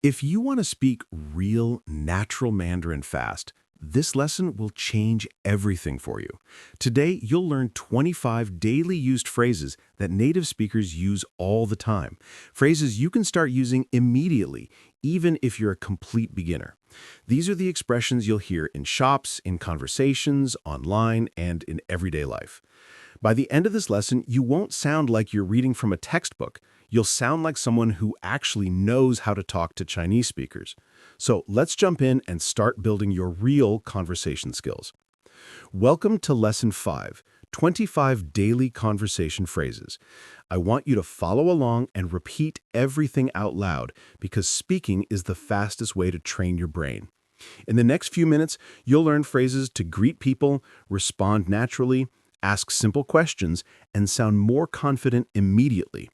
If you want to speak real, natural Mandarin fast, this lesson will change everything for you. Today, you'll learn 25 daily used phrases that native speakers use all the time. Phrases you can start using immediately, even if you're a complete beginner. These are the expressions you'll hear in shops, in conversations, online, and in everyday life. By the end of this lesson, you won't sound like you're reading from a textbook. You'll sound like someone who actually knows how to talk to Chinese speakers. So let's jump in and start building your real conversation skills. Welcome to Lesson 5, 25 Daily Conversation Phrases. I want you to follow along and repeat everything out loud because speaking is the fastest way to train your brain. In the next few minutes, you'll learn phrases to greet people, respond naturally, ask simple questions, and sound more confident immediately.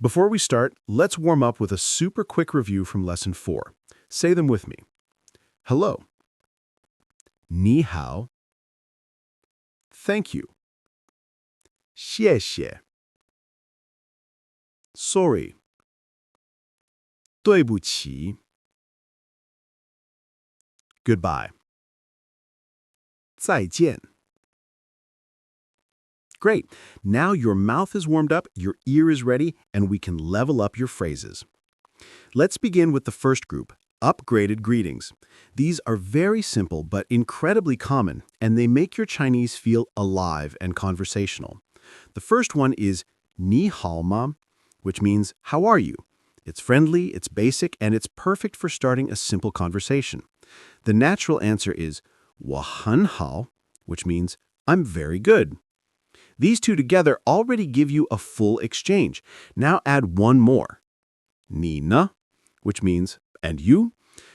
Before we start, let's warm up with a super quick review from Lesson 4. Say them with me. Hello. Ni hao. Thank you. 谢谢. Sorry. 对不起. Goodbye. 再见. Great. Now your mouth is warmed up, your ear is ready, and we can level up your phrases. Let's begin with the first group, upgraded greetings. These are very simple but incredibly common, and they make your Chinese feel alive and conversational. The first one is ni hao ma, which means how are you? It's friendly, it's basic, and it's perfect for starting a simple conversation. The natural answer is 我很好, which means I'm very good. These two together already give you a full exchange. Now add one more. 你呢, which means, and you?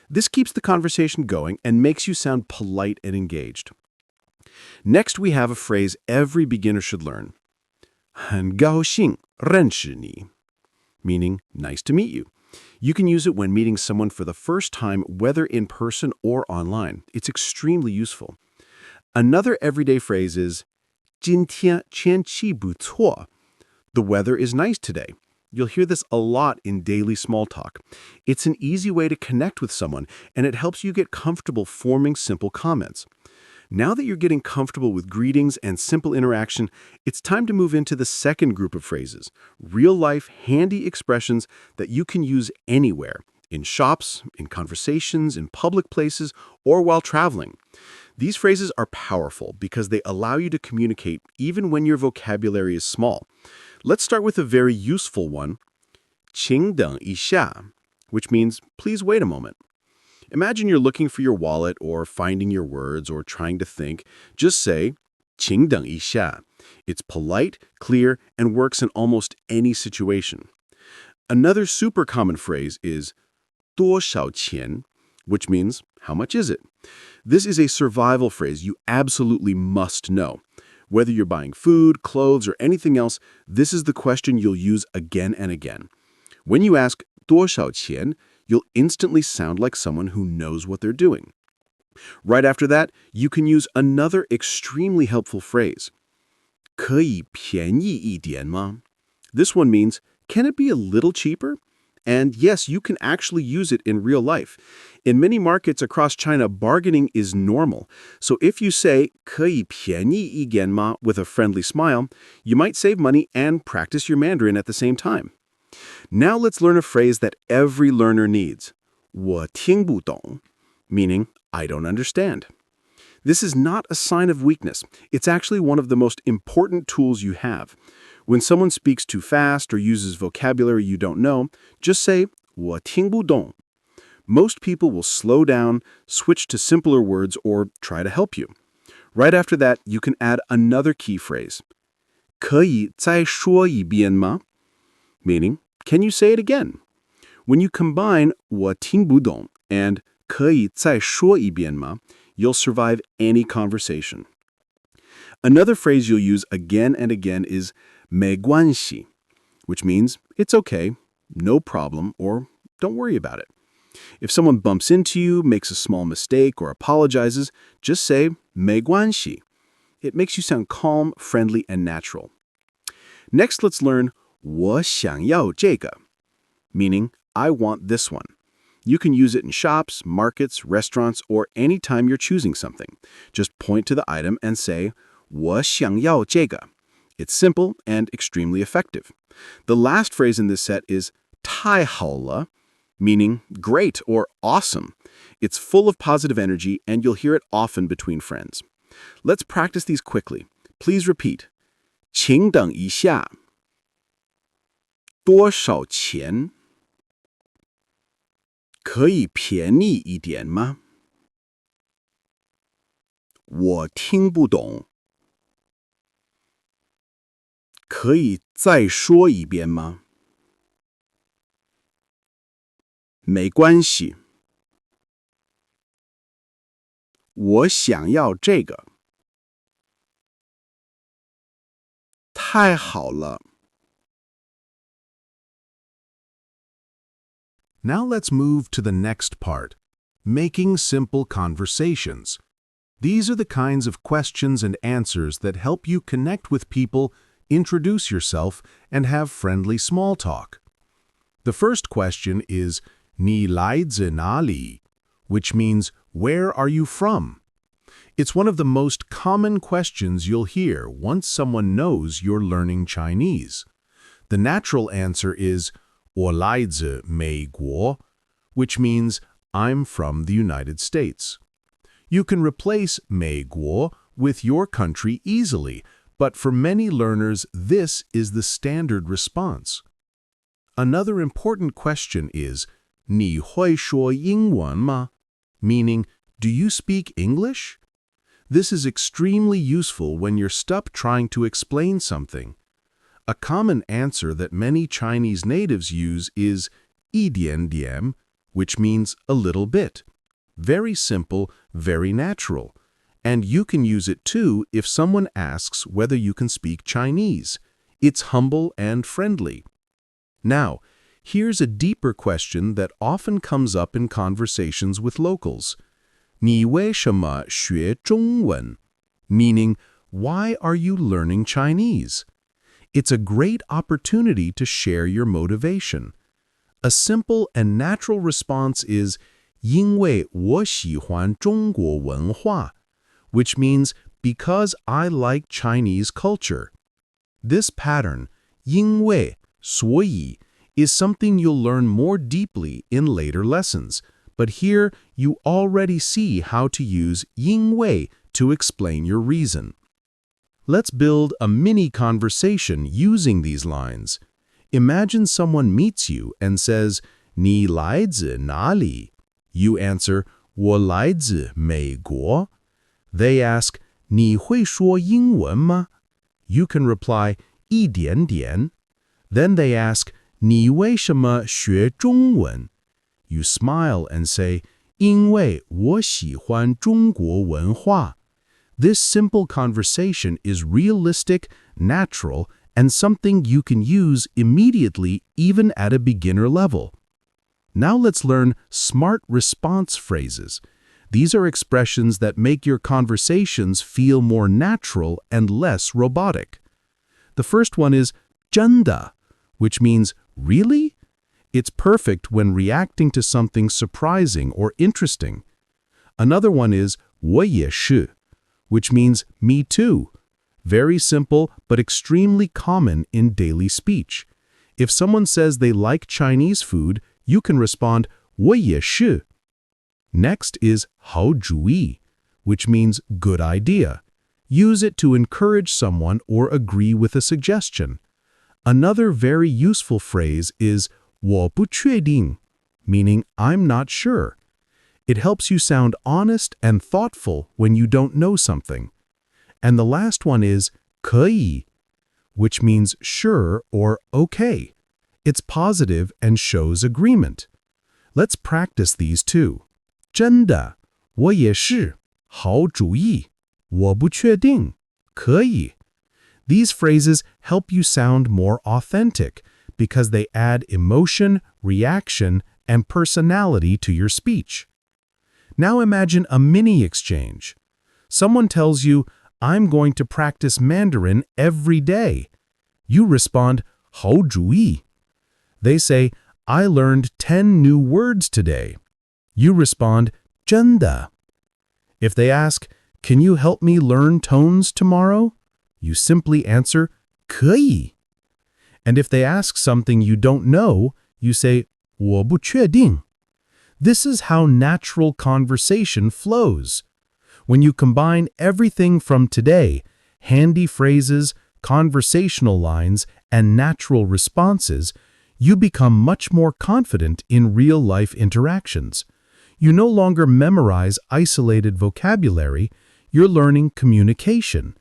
This keeps the conversation going and makes you sound polite and engaged. Next, we have a phrase every beginner should learn. 很高兴认识你, meaning nice to meet you. You can use it when meeting someone for the first time, whether in person or online. It's extremely useful. Another everyday phrase is 今天天气不错. The weather is nice today. You'll hear this a lot in daily small talk. It's an easy way to connect with someone, and it helps you get comfortable forming simple comments. Now that you're getting comfortable with greetings and simple interaction, it's time to move into the second group of phrases, real-life, handy expressions that you can use anywhere, in shops, in conversations, in public places, or while traveling. These phrases are powerful because they allow you to communicate even when your vocabulary is small. Let's start with a very useful one, 请等一下, which means please wait a moment. Imagine you're looking for your wallet or finding your words or trying to think. Just say 请等一下. It's polite, clear, and works in almost any situation. Another super common phrase is 多少钱, which means how much is it? This is a survival phrase you absolutely must know. Whether you're buying food, clothes, or anything else, this is the question you'll use again and again. When you ask 多少钱, you'll instantly sound like someone who knows what they're doing. Right after that, you can use another extremely helpful phrase. 可以便宜一点吗? This one means, can it be a little cheaper? And yes, you can actually use it in real life. In many markets across China, bargaining is normal. So if you say 可以便宜一点吗 with a friendly smile, you might save money and practice your Mandarin at the same time. Now let's learn a phrase that every learner needs. 我听不懂, meaning I don't understand. This is not a sign of weakness. It's actually one of the most important tools you have. When someone speaks too fast or uses vocabulary you don't know, just say 我听不懂. Most people will slow down, switch to simpler words, or try to help you. Right after that, you can add another key phrase. 可以再说一遍吗? Meaning, can you say it again? When you combine 我听不懂 and 可以再说一遍吗, you'll survive any conversation. Another phrase you'll use again and again is 没关系, which means it's okay, no problem, or don't worry about it. If someone bumps into you, makes a small mistake, or apologizes, just say 没关系. It makes you sound calm, friendly, and natural. Next, let's learn 我想要这个, meaning I want this one. You can use it in shops, markets, restaurants, or any time you're choosing something. Just point to the item and say, 我想要这个. It's simple and extremely effective. The last phrase in this set is 太好了, meaning great or awesome. It's full of positive energy, and you'll hear it often between friends. Let's practice these quickly. Please repeat. 请等一下. 多少钱? 可以便宜一点吗? 我听不懂. 可以再说一遍吗? 没关系. 我想要这个. 太好了. Now let's move to the next part, making simple conversations. These are the kinds of questions and answers that help you connect with people, introduce yourself, and have friendly small talk. The first question is 你来自哪里? Which means, where are you from? It's one of the most common questions you'll hear once someone knows you're learning Chinese. The natural answer is 我来自美国, which means I'm from the United States. You can replace 美国 with your country easily, but for many learners, this is the standard response. Another important question is 你会说英文吗? Meaning, do you speak English? This is extremely useful when you're stuck trying to explain something. A common answer that many Chinese natives use is 一点点, which means a little bit. Very simple, very natural. And you can use it too if someone asks whether you can speak Chinese. It's humble and friendly. Now, here's a deeper question that often comes up in conversations with locals. 你为什么学中文? Meaning, why are you learning Chinese? It's a great opportunity to share your motivation. A simple and natural response is 因为我喜欢中国文化, which means because I like Chinese culture. This pattern, 因为, 所以, is something you'll learn more deeply in later lessons, but here you already see how to use 因为 to explain your reason. Let's build a mini conversation using these lines. Imagine someone meets you and says, 你来自哪里? You answer, 我来自美国. They ask, 你会说英文吗? You can reply, 一点点. Then they ask, 你为什么学中文? You smile and say, 因为我喜欢中国文化. This simple conversation is realistic, natural, and something you can use immediately even at a beginner level. Now let's learn smart response phrases. These are expressions that make your conversations feel more natural and less robotic. The first one is 真的, which means really? It's perfect when reacting to something surprising or interesting. Another one is 我也是, which means me too. Very simple but extremely common in daily speech. If someone says they like Chinese food, you can respond 我也是. Next is 好主意, which means good idea. Use it to encourage someone or agree with a suggestion. Another very useful phrase is 我不确定, meaning I'm not sure. It helps you sound honest and thoughtful when you don't know something. And the last one is 可以, which means sure or okay. It's positive and shows agreement. Let's practice these too. 真的, 我也是, 好主意, 我不确定, 可以. These phrases help you sound more authentic because they add emotion, reaction, and personality to your speech. Now imagine a mini exchange. Someone tells you, I'm going to practice Mandarin every day. You respond, 好主意. They say, I learned 10 new words today. You respond, 真的. If they ask, can you help me learn tones tomorrow? You simply answer, 可以. And if they ask something you don't know, you say, 我不确定. This is how natural conversation flows. When you combine everything from today, handy phrases, conversational lines, and natural responses, you become much more confident in real-life interactions. You no longer memorize isolated vocabulary, you're learning communication.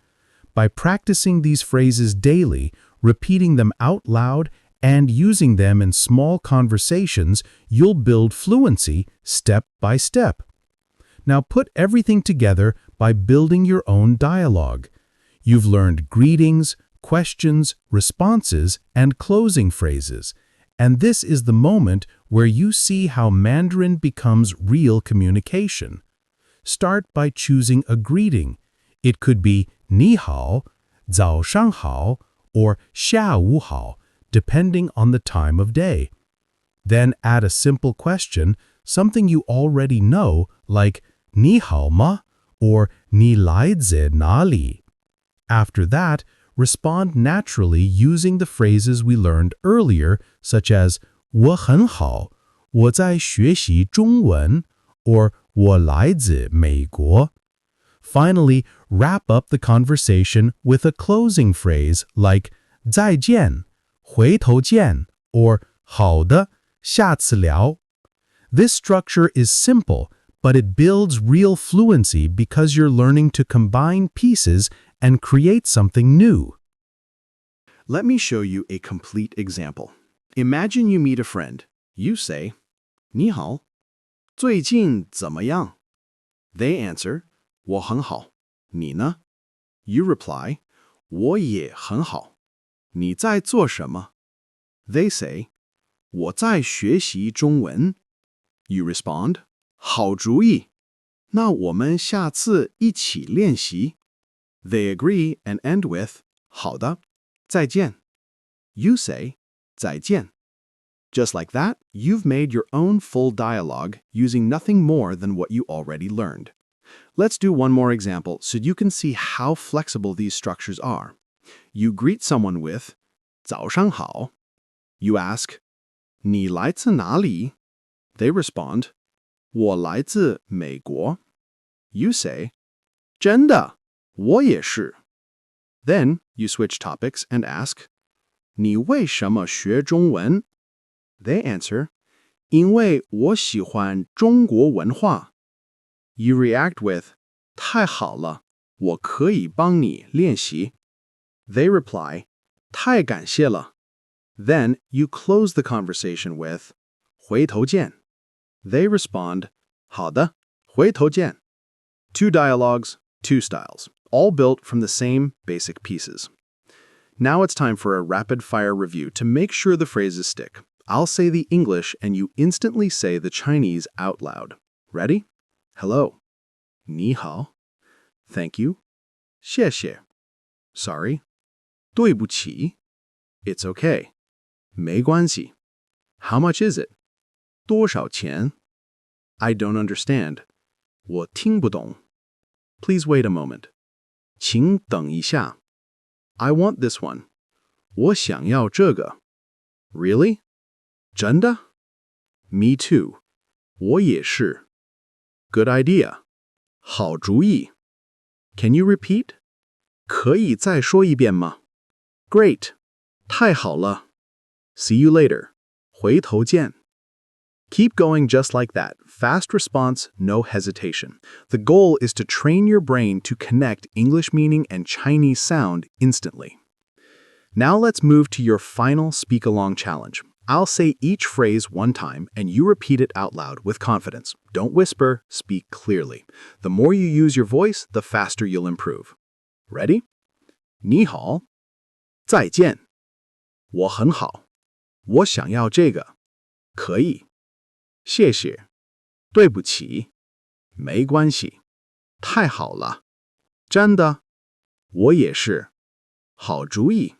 By practicing these phrases daily, repeating them out loud, and using them in small conversations, you'll build fluency step by step. Now put everything together by building your own dialogue. You've learned greetings, questions, responses, and closing phrases. And this is the moment where you see how Mandarin becomes real communication. Start by choosing a greeting. It could be 你好, 早上好, or 下午好, depending on the time of day. Then add a simple question, something you already know, like 你好吗? or 你来自哪里? After that, respond naturally using the phrases we learned earlier, such as 我很好, 我在学习中文, or 我来自美国. Finally, wrap up the conversation with a closing phrase like 再见, 回头见, or 好的, 下次聊. This structure is simple, but it builds real fluency because you're learning to combine pieces and create something new. Let me show you a complete example. Imagine you meet a friend. You say, 你好, 最近怎么样? They answer, 我很好, 你呢? You reply, 我也很好, 你在做什么? They say, 我在学习中文. You respond, 好主意, 那我们下次一起练习. They agree and end with, 好的, 再见. You say, 再见. Just like that, you've made your own full dialogue using nothing more than what you already learned. Let's do one more example so you can see how flexible these structures are. You greet someone with 早上好. You ask, 你来自哪里? They respond, 我来自美国. You say, 真的,我也是. Then you switch topics and ask, 你为什么学中文? They answer, 因为我喜欢中国文化. You react with, 太好了,我可以帮你练习. They reply, 太感谢了. Then you close the conversation with, 回头见. They respond, 好的,回头见. 2 dialogues, 2 styles, all built from the same basic pieces. Now it's time for a rapid-fire review to make sure the phrases stick. I'll say the English and you instantly say the Chinese out loud. Ready? Hello. 你好. Thank you. 谢谢. Sorry. 对不起. It's okay. 没关系. How much is it? 多少钱? I don't understand. 我听不懂. Please wait a moment. 请等一下. I want this one. 我想要这个. Really? 真的? Me too. 我也是. Good idea. 好主意. Can you repeat? 可以再说一遍吗? Great. 太好了. See you later. 回头见. Keep going just like that. Fast response, no hesitation. The goal is to train your brain to connect English meaning and Chinese sound instantly. Now let's move to your final speak-along challenge. I'll say each phrase one time and you repeat it out loud with confidence. Don't whisper, speak clearly. The more you use your voice, the faster you'll improve. Ready? 你好. 再见. 我很好. 我想要这个. 可以. 谢谢. 对不起. 没关系. 太好了. 真的. 我也是. 好主意.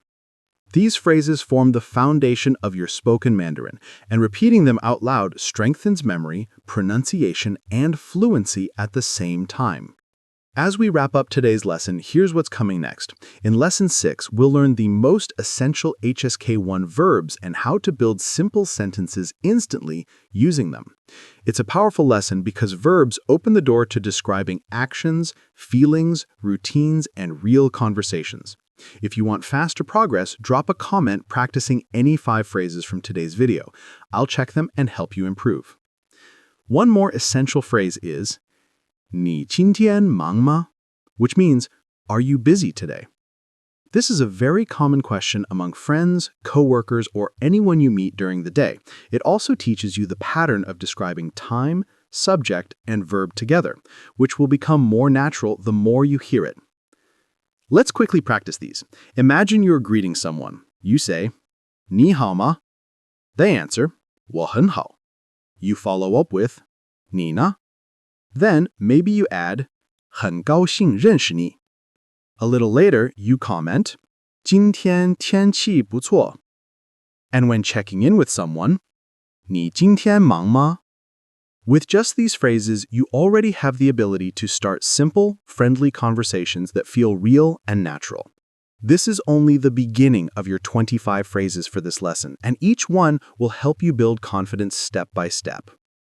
These phrases form the foundation of your spoken Mandarin, and repeating them out loud strengthens memory, pronunciation, and fluency at the same time. As we wrap up today's lesson, here's what's coming next. In Lesson 6, we'll learn the most essential HSK1 verbs and how to build simple sentences instantly using them. It's a powerful lesson because verbs open the door to describing actions, feelings, routines, and real conversations. If you want faster progress, drop a comment practicing any 5 phrases from today's video. I'll check them and help you improve. One more essential phrase is 你今天忙吗? Which means, are you busy today? This is a very common question among friends, coworkers, or anyone you meet during the day. It also teaches you the pattern of describing time, subject, and verb together, which will become more natural the more you hear it. Let's quickly practice these. Imagine you're greeting someone. You say, 你好吗? They answer, 我很好. You follow up with, 你呢? Then, maybe you add, 很高兴认识你. A little later, you comment, 今天天气不错. And when checking in with someone, 你今天忙吗? With just these phrases, you already have the ability to start simple, friendly conversations that feel real and natural. This is only the beginning of your 25 phrases for this lesson, and each one will help you build confidence step by step.